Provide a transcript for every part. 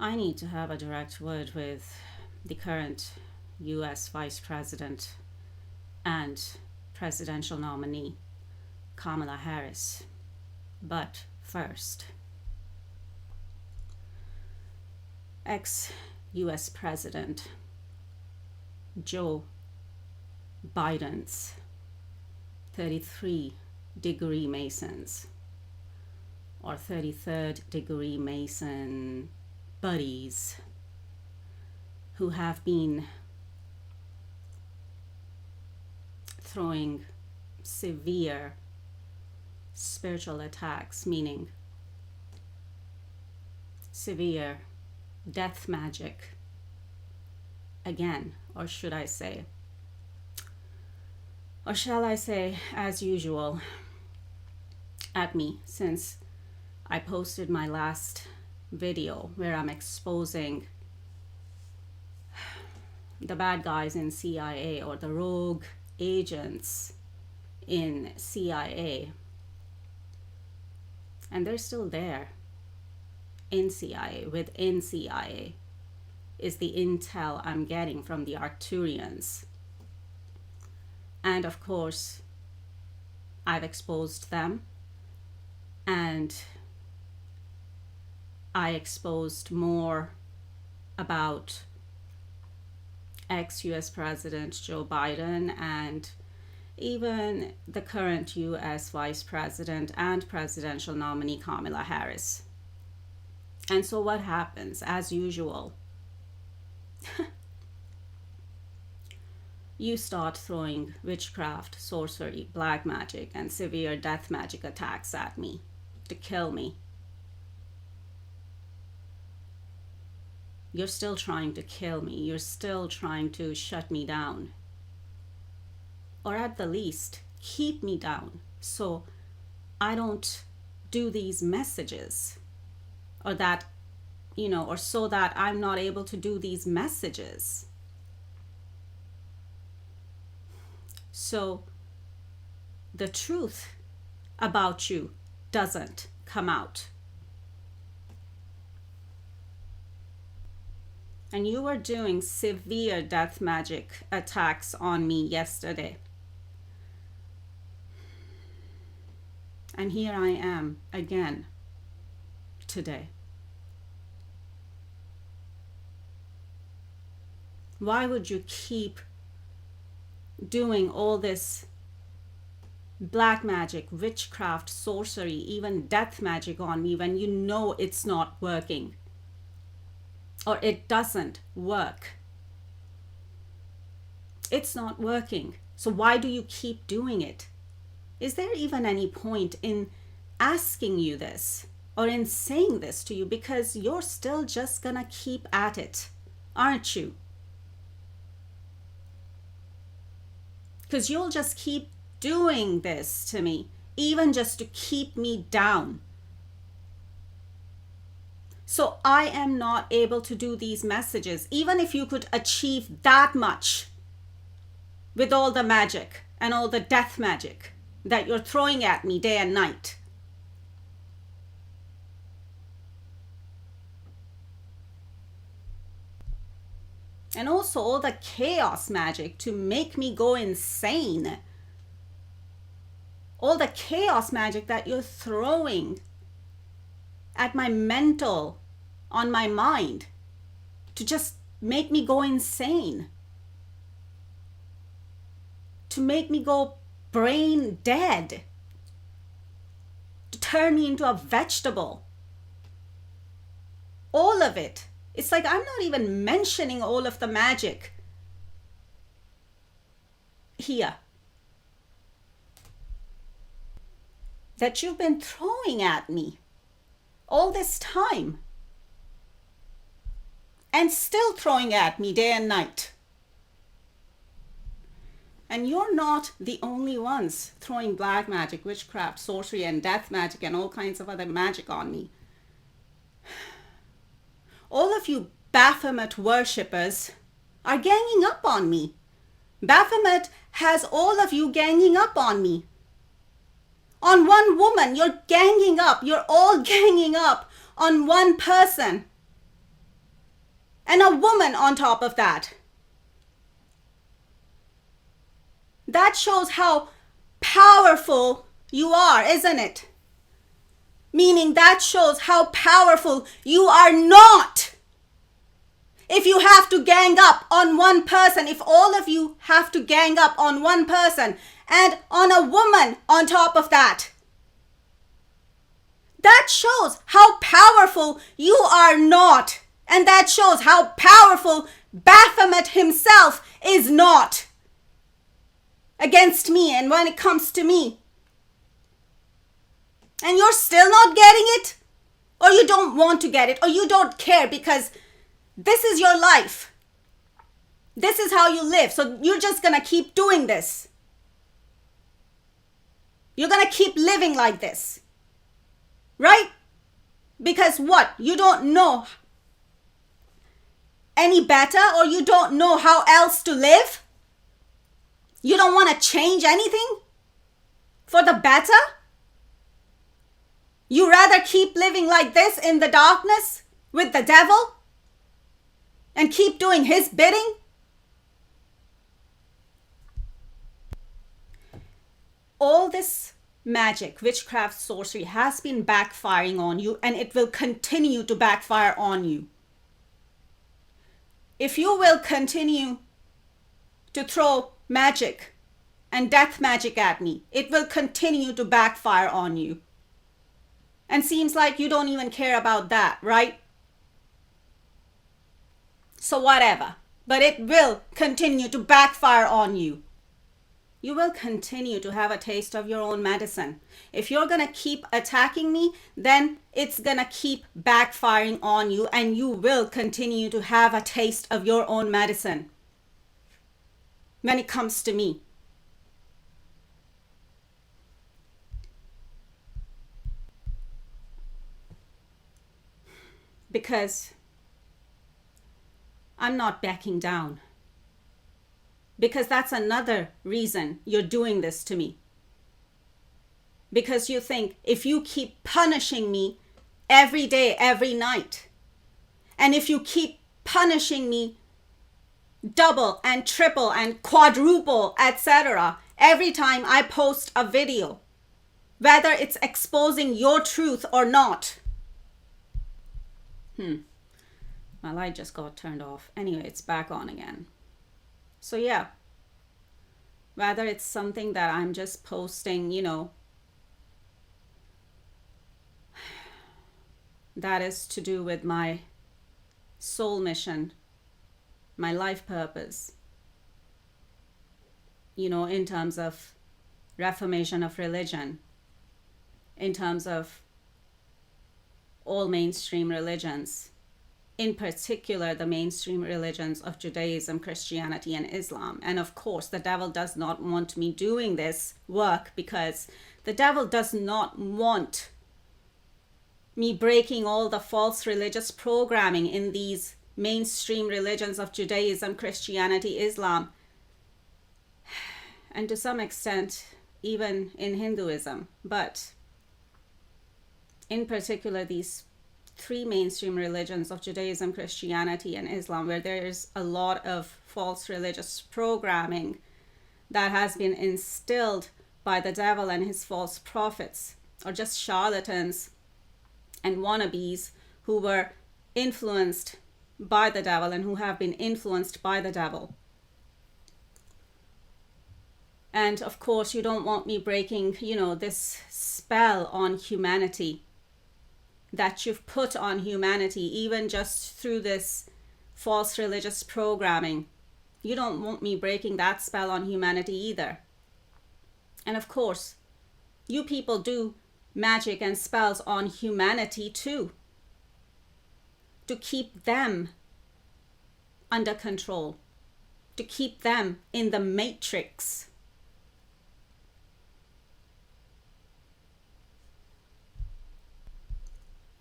I need to have a direct word with the current US Vice President and presidential nominee, Kamala Harris. But first, ex-US President Joe Biden's 33-degree Masons or 33rd degree Mason buddies who have been throwing severe spiritual attacks, meaning severe death magic again, or shall I say, as usual, at me, since I posted my last video where I'm exposing the bad guys in CIA, or the rogue agents in CIA, and they're still there in CIA, within CIA, is the intel I'm getting from the Arcturians. And of course, I've exposed them, and I exposed more about ex-US President Joe Biden and even the current US Vice President and presidential nominee Kamala Harris. And so what happens? As usual, you start throwing witchcraft, sorcery, black magic, and severe death magic attacks at me to kill me. You're still trying to kill me. You're still trying to shut me down. Or at the least, keep me down so I don't do these messages. Or that, or so that I'm not able to do these messages. So the truth about you doesn't come out. And you were doing severe death magic attacks on me yesterday. And here I am again today. Why would you keep doing all this black magic, witchcraft, sorcery, even death magic on me when you know it's not working? Or it doesn't work. It's not working. So why do you keep doing it? Is there even any point in asking you this or in saying this to you? Because you're still just gonna keep at it, aren't you? Because you'll just keep doing this to me, even just to keep me down. So I am not able to do these messages, even if you could achieve that much with all the magic and all the death magic that you're throwing at me day and night. And also all the chaos magic to make me go insane. All the chaos magic that you're throwing at my mental, on my mind, to just make me go insane, to make me go brain dead, to turn me into a vegetable. All of it. It's like I'm not even mentioning all of the magic here that you've been throwing at me all this time, and still throwing at me day and night. And you're not the only ones throwing black magic, witchcraft, sorcery, and death magic, and all kinds of other magic on me. All of you Baphomet worshippers are ganging up on me. Baphomet has all of you ganging up on me. On one woman, you're ganging up. You're all ganging up on one person. and a woman on top of that. That shows how powerful you are, isn't it? Meaning that shows how powerful you are not. If you have to gang up on one person, if all of you have to gang up on one person and on a woman on top of that, that shows how powerful you are not. And that shows how powerful Baphomet himself is not against me and when it comes to me. And you're still not getting it? Or you don't want to get it? Or you don't care because this is your life. This is how you live. So you're just going to keep doing this. You're going to keep living like this. Right? Because what? You don't know any better, or you don't know how else to live? You don't want to change anything for the better? You rather keep living like this in the darkness with the devil and keep doing his bidding? All this magic, witchcraft, sorcery has been backfiring on you, and it will continue to backfire on you. If you will continue to throw magic and death magic at me, it will continue to backfire on you. And seems like you don't even care about that, right? So whatever. But it will continue to backfire on you. You will continue to have a taste of your own medicine. If you're going to keep attacking me, then it's going to keep backfiring on you, and you will continue to have a taste of your own medicine when it comes to me. Because I'm not backing down. Because that's another reason you're doing this to me. Because you think if you keep punishing me every day, every night, and if you keep punishing me double and triple and quadruple, etc., every time I post a video, whether it's exposing your truth or not. My light just got turned off. Anyway, it's back on again. So yeah, whether it's something that I'm just posting, that is to do with my soul mission, my life purpose, in terms of reformation of religion, in terms of all mainstream religions, in particular the mainstream religions of Judaism, Christianity, and Islam. And of course, the devil does not want me doing this work because the devil does not want me breaking all the false religious programming in these mainstream religions of Judaism, Christianity, Islam, and to some extent even in Hinduism. But in particular, these three mainstream religions of Judaism, Christianity, and Islam, where there is a lot of false religious programming that has been instilled by the devil and his false prophets, or just charlatans and wannabes who were influenced by the devil and who have been influenced by the devil. And of course, you don't want me breaking, this spell on humanity that you've put on humanity, even just through this false religious programming. You don't want me breaking that spell on humanity either. And of course, you people do magic and spells on humanity too, to keep them under control, to keep them in the matrix.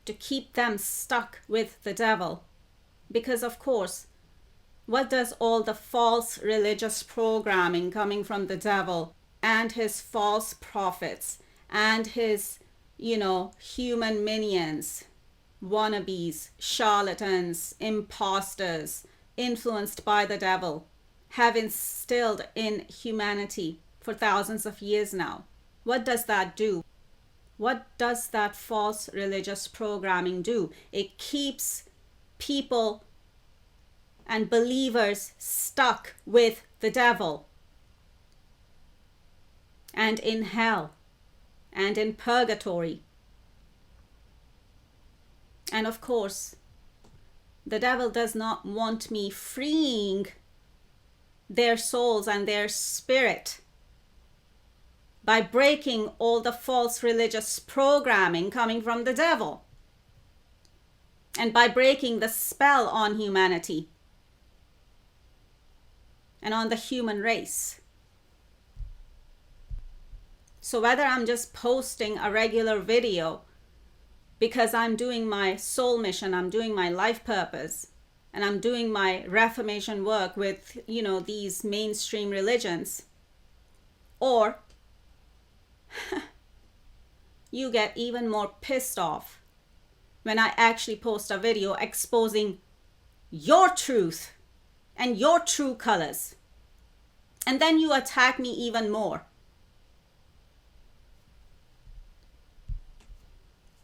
To keep them stuck with the devil. Because of course, what does all the false religious programming coming from the devil and his false prophets and his, human minions, wannabes, charlatans, imposters, influenced by the devil, have instilled in humanity for thousands of years now. What does that do? What does that false religious programming do? It keeps people and believers stuck with the devil and in hell and in purgatory. And of course, the devil does not want me freeing their souls and their spirit by breaking all the false religious programming coming from the devil and by breaking the spell on humanity and on the human race. So whether I'm just posting a regular video because I'm doing my soul mission, I'm doing my life purpose, and I'm doing my reformation work with, these mainstream religions, or you get even more pissed off when I actually post a video exposing your truth and your true colors. And then you attack me even more.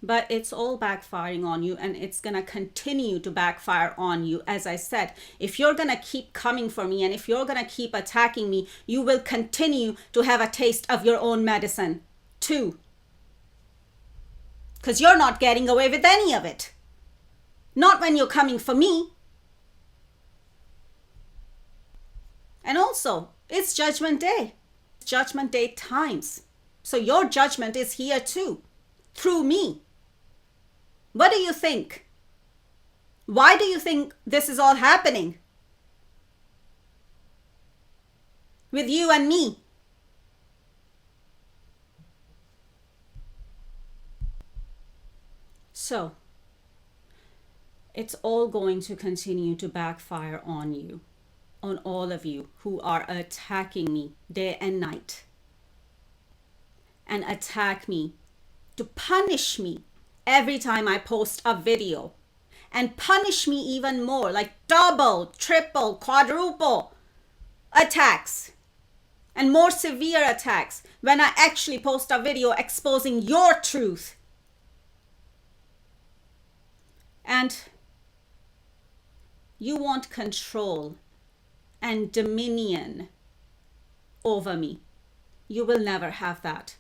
But it's all backfiring on you, and it's going to continue to backfire on you. As I said, if you're going to keep coming for me and if you're going to keep attacking me, you will continue to have a taste of your own medicine too. Because you're not getting away with any of it. Not when you're coming for me. And also, it's Judgment Day. Judgment Day times. So your judgment is here too, through me. What do you think? Why do you think this is all happening with you and me? So, it's all going to continue to backfire on you, on all of you who are attacking me day and night, and attack me to punish me every time I post a video, and punish me even more, like double, triple, quadruple attacks and more severe attacks when I actually post a video exposing your truth. And you want control and dominion over me. You will never have that.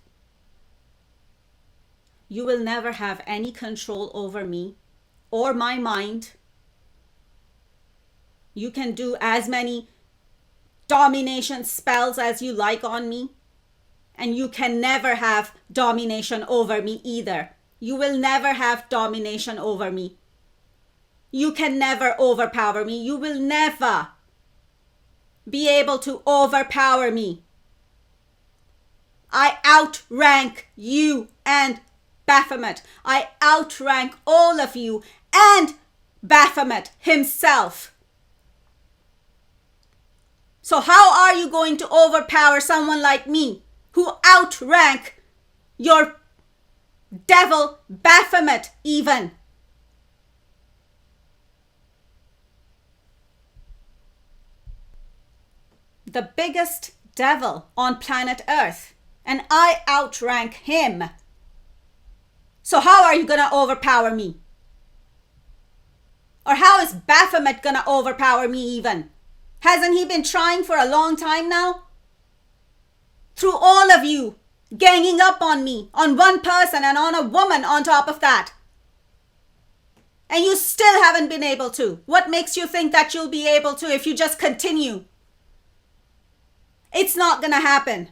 You will never have any control over me or my mind. You can do as many domination spells as you like on me, and you can never have domination over me either. You will never have domination over me. You can never overpower me. You will never be able to overpower me. I outrank you and Baphomet. I outrank all of you and Baphomet himself. So how are you going to overpower someone like me who outrank your devil Baphomet even? The biggest devil on planet Earth, and I outrank him. So how are you going to overpower me? Or how is Baphomet going to overpower me even? Hasn't he been trying for a long time now? Through all of you ganging up on me, on one person and on a woman on top of that. And you still haven't been able to. What makes you think that you'll be able to if you just continue? It's not going to happen.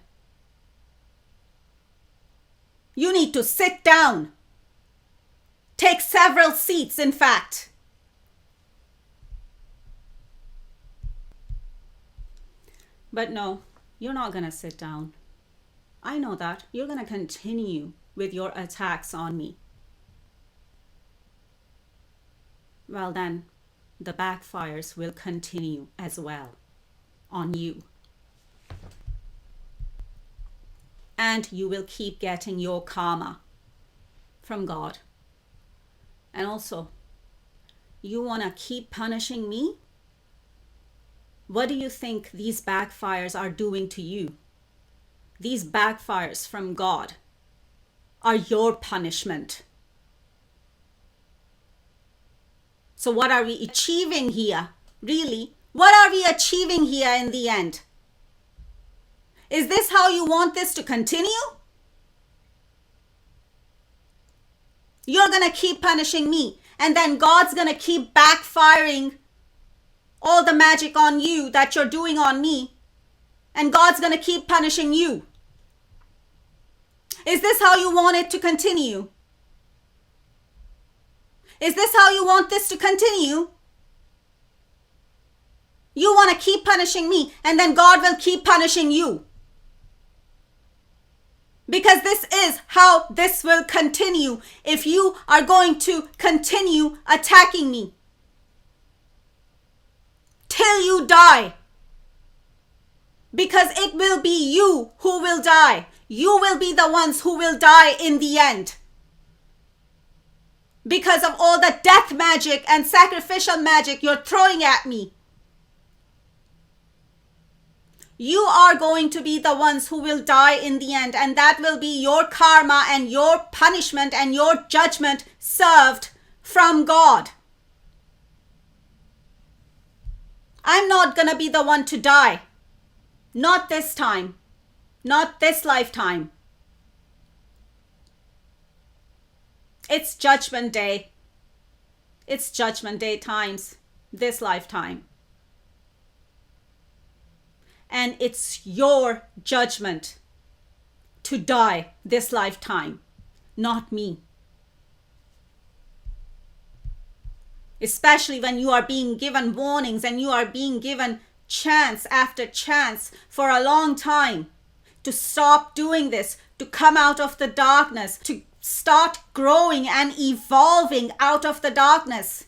You need to sit down. Take several seats, in fact. But no, you're not going to sit down. I know that. You're going to continue with your attacks on me. Well then, the backfires will continue as well on you. And you will keep getting your karma from God. And also, you want to keep punishing me? What do you think these backfires are doing to you? These backfires from God are your punishment. So what are we achieving here? Really? What are we achieving here in the end? Is this how you want this to continue? You're going to keep punishing me, and then God's going to keep backfiring all the magic on you that you're doing on me, and God's going to keep punishing you. Is this how you want it to continue? Is this how you want this to continue? You want to keep punishing me, and then God will keep punishing you. Because this is how this will continue if you are going to continue attacking me till you die. Because it will be you who will die. You will be the ones who will die in the end. Because of all the death magic and sacrificial magic you're throwing at me. You are going to be the ones who will die in the end, and that will be your karma and your punishment and your judgment served from God. I'm not going to be the one to die. Not this time. Not this lifetime. It's Judgment Day. It's Judgment Day times this lifetime. And it's your judgment to die this lifetime, not me. Especially when you are being given warnings and you are being given chance after chance for a long time to stop doing this, to come out of the darkness, to start growing and evolving out of the darkness.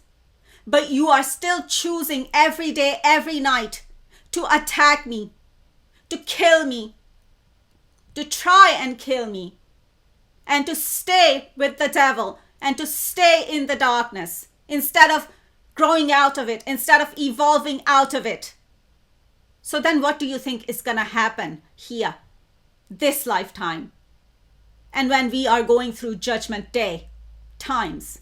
But you are still choosing every day, every night to attack me, to kill me, to try and kill me, and to stay with the devil and to stay in the darkness instead of growing out of it, instead of evolving out of it. So then what do you think is going to happen here, this lifetime? And when we are going through Judgment Day times,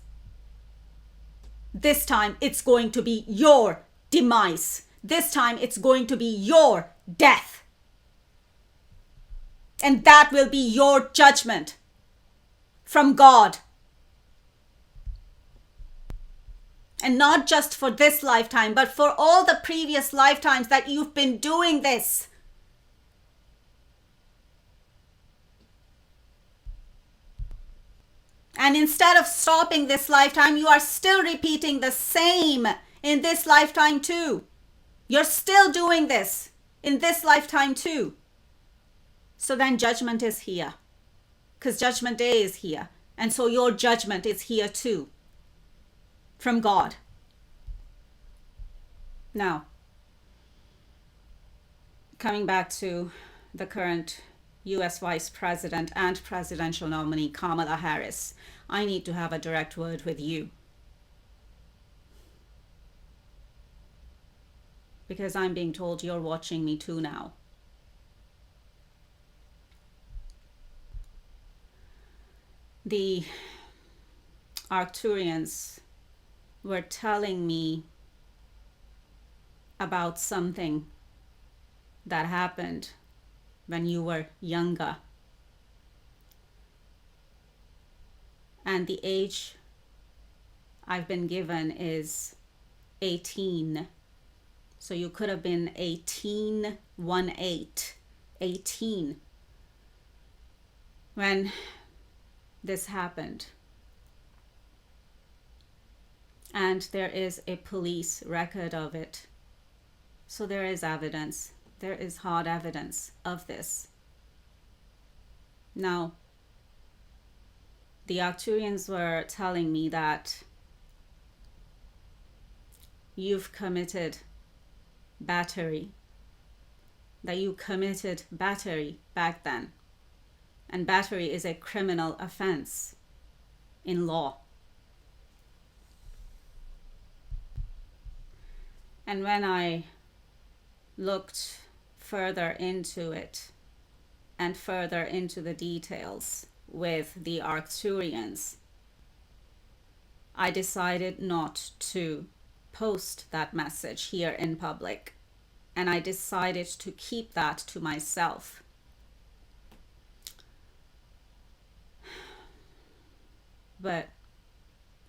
this time it's going to be your demise. This time it's going to be your death. And that will be your judgment from God. And not just for this lifetime, but for all the previous lifetimes that you've been doing this. And instead of stopping this lifetime, you are still repeating the same in this lifetime too. You're still doing this in this lifetime too. So then judgment is here. Because Judgment Day is here. And so your judgment is here too. From God. Now, coming back to the current US Vice President and presidential nominee Kamala Harris, I need to have a direct word with you. Because I'm being told you're watching me too now. The Arcturians were telling me about something that happened when you were younger. And the age I've been given is 18. So you could have been 18 when this happened. And there is a police record of it. So there is evidence. There is hard evidence of this. Now, the Arcturians were telling me that you've committed battery. That you committed battery back then. And battery is a criminal offense in law. And when I looked further into it and further into the details with the Arcturians, I decided not to post that message here in public, and I decided to keep that to myself. But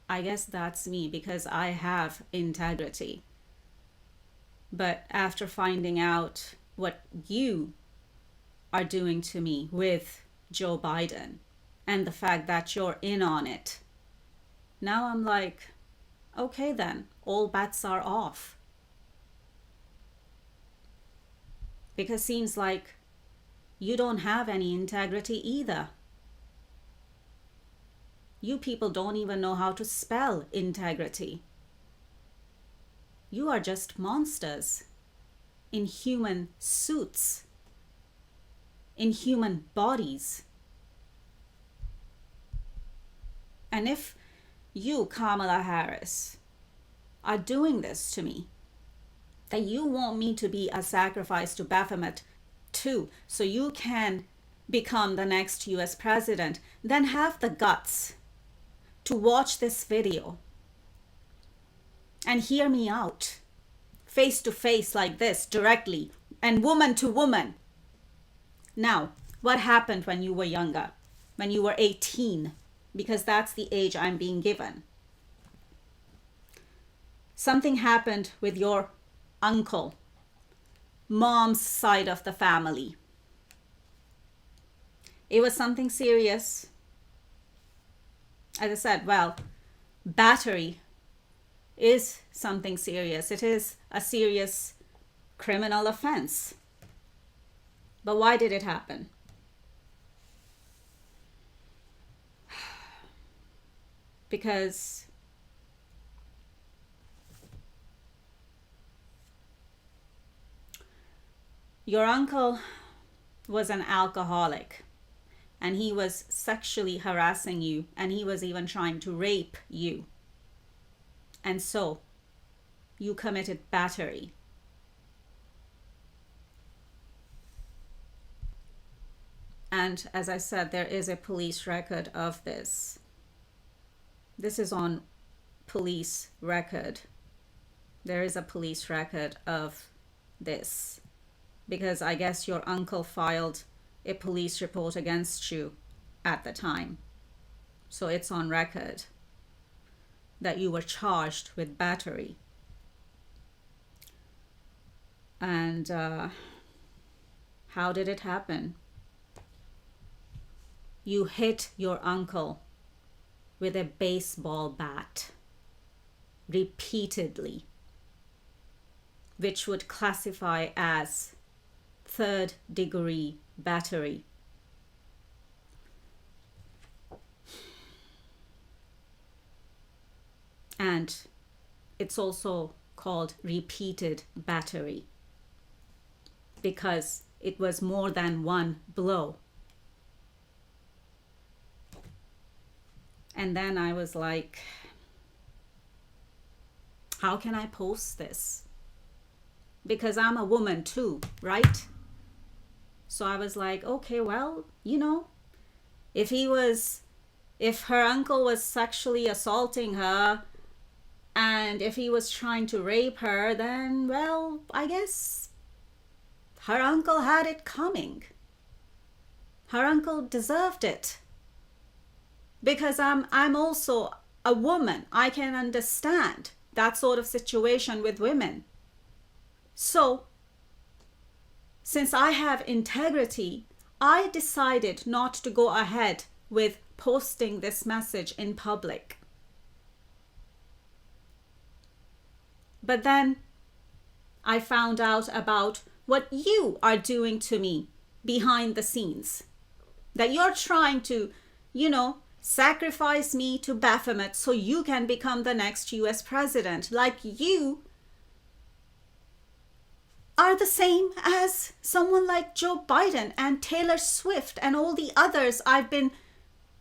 I guess that's me, because I have integrity. But after finding out what you are doing to me with Joe Biden and the fact that you're in on it, now I'm like, okay then, all bets are off. Because seems like you don't have any integrity either. You people don't even know how to spell integrity. You are just monsters in human suits, in human bodies. And if you, Kamala Harris, are doing this to me, that you want me to be a sacrifice to Baphomet too, so you can become the next US president, then have the guts to watch this video and hear me out face to face like this, directly and woman to woman. Now, what happened when you were younger, when you were 18? Because that's the age I'm being given. Something happened with your uncle, mom's side of the family. It was something serious. As I said, well, battery is something serious. It is a serious criminal offense. But why did it happen? Because your uncle was an alcoholic, and he was sexually harassing you, and he was even trying to rape you. And so you committed battery. And as I said, there is a police record of this. This is on police record. There is a police record of this, because I guess your uncle filed a police report against you at the time. So it's on record that you were charged with battery. And how did it happen? You hit your uncle with a baseball bat repeatedly, which would classify as third-degree battery. And it's also called repeated battery because it was more than one blow. And then I was like, how can I post this? Because I'm a woman too, right? So I was like, okay, well, you know, if her uncle was sexually assaulting her, and if he was trying to rape her, then, well, I guess her uncle had it coming. Her uncle deserved it. Because I'm also a woman. I can understand that sort of situation with women. So, since I have integrity, I decided not to go ahead with posting this message in public. But then I found out about what you are doing to me behind the scenes. That you're trying to, sacrifice me to Baphomet so you can become the next US president. Like you are the same as someone like Joe Biden and Taylor Swift and all the others I've been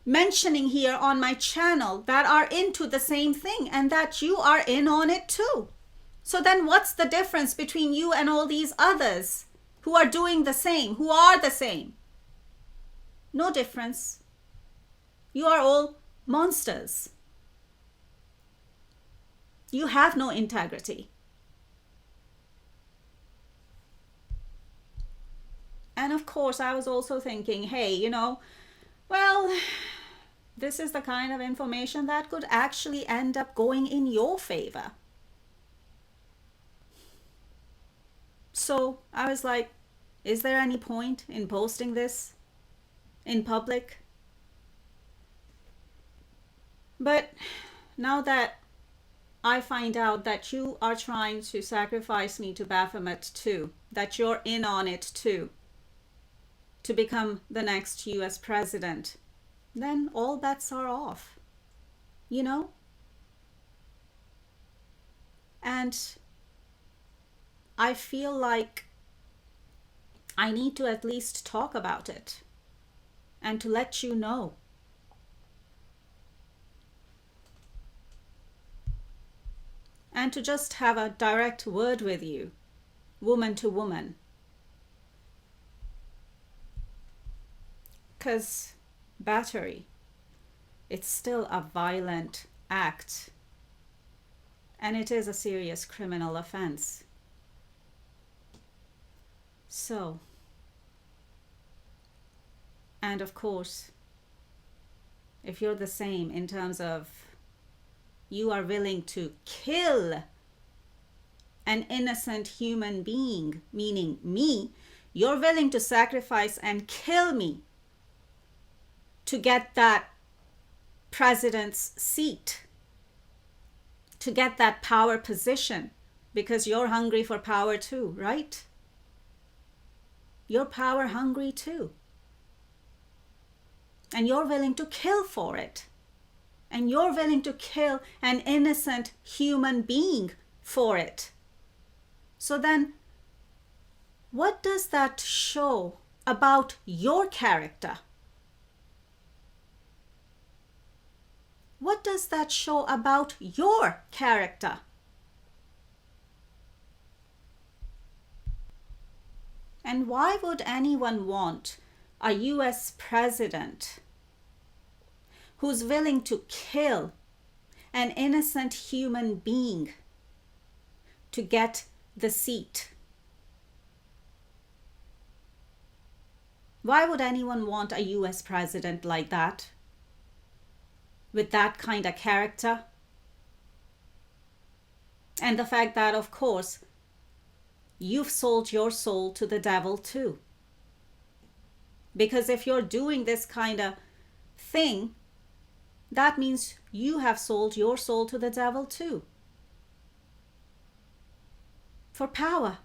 mentioning here on my channel that are into the same thing, and that you are in on it too. So then what's the difference between you and all these others who are doing the same, who are the same? No difference. You are all monsters. You have no integrity. And of course, I was also thinking, hey, well, this is the kind of information that could actually end up going in your favor. So I was like, is there any point in posting this in public? But now that I find out that you are trying to sacrifice me to Baphomet too, that you're in on it too, to become the next US president, then all bets are off, And I feel like I need to at least talk about it and to let you know. And to just have a direct word with you, woman to woman. Because battery, it's still a violent act. And it is a serious criminal offense. So, and of course, if you're the same in terms of you are willing to kill an innocent human being, meaning me, you're willing to sacrifice and kill me to get that president's seat, to get that power position, because you're hungry for power too, right? You're power hungry too. And you're willing to kill for it. And you're willing to kill an innocent human being for it. So then, what does that show about your character? What does that show about your character? And why would anyone want a US president who's willing to kill an innocent human being to get the seat? Why would anyone want a US president like that? With that kind of character? And the fact that, of course, you've sold your soul to the devil too. Because if you're doing this kind of thing, that means you have sold your soul to the devil too. For power.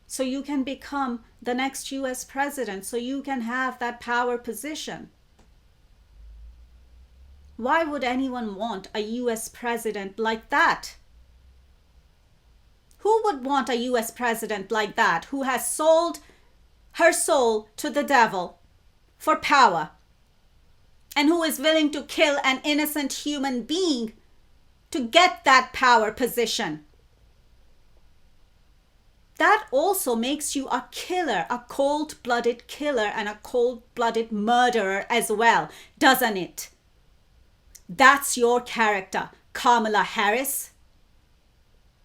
So you can become the next US president, so you can have that power position. Why would anyone want a US president like that? Who would want a US president like that, who has sold her soul to the devil for power, and who is willing to kill an innocent human being to get that power position? That also makes you a killer, a cold-blooded killer and a cold-blooded murderer as well, doesn't it? That's your character, Kamala Harris.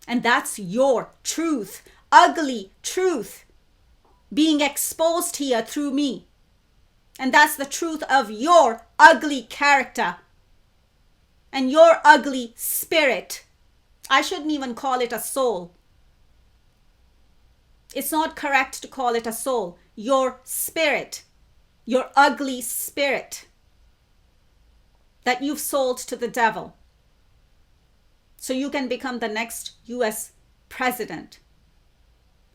And that's your truth, ugly truth, being exposed here through me. And that's the truth of your ugly character and your ugly spirit. I shouldn't even call it a soul. It's not correct to call it a soul. Your spirit, your ugly spirit that you've sold to the devil. So you can become the next US president.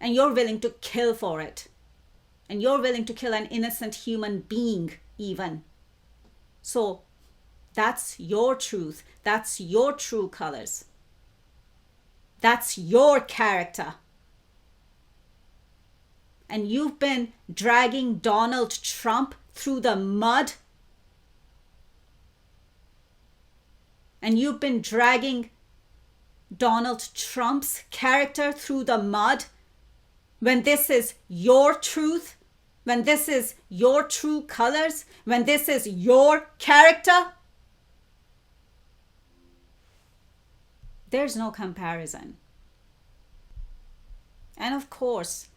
And you're willing to kill for it. And you're willing to kill an innocent human being even. So that's your truth. That's your true colors. That's your character. And you've been dragging Donald Trump through the mud. And you've been dragging Donald Trump's character through the mud when this is your truth, when this is your true colors, when this is your character? There's no comparison. And of course,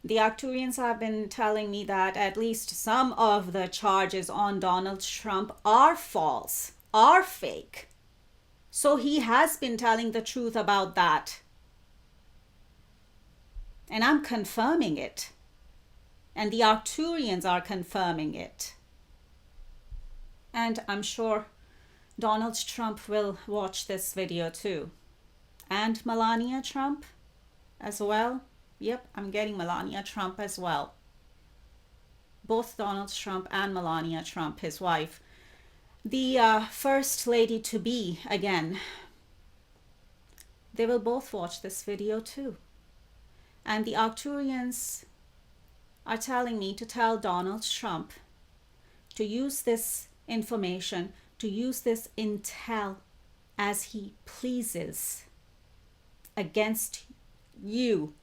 the Arcturians have been telling me that at least some of the charges on Donald Trump are false, are fake. So he has been telling the truth about that. And I'm confirming it. And the Arcturians are confirming it. And I'm sure Donald Trump will watch this video too. And Melania Trump as well. Yep, I'm getting Melania Trump as well. Both Donald Trump and Melania Trump, his wife. The first lady to be again. They will both watch this video too. And the Arcturians are telling me to tell Donald Trump to use this information, to use this intel as he pleases against you,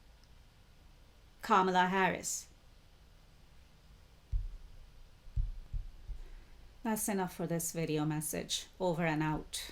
Kamala Harris. That's enough for this video message. Over and out.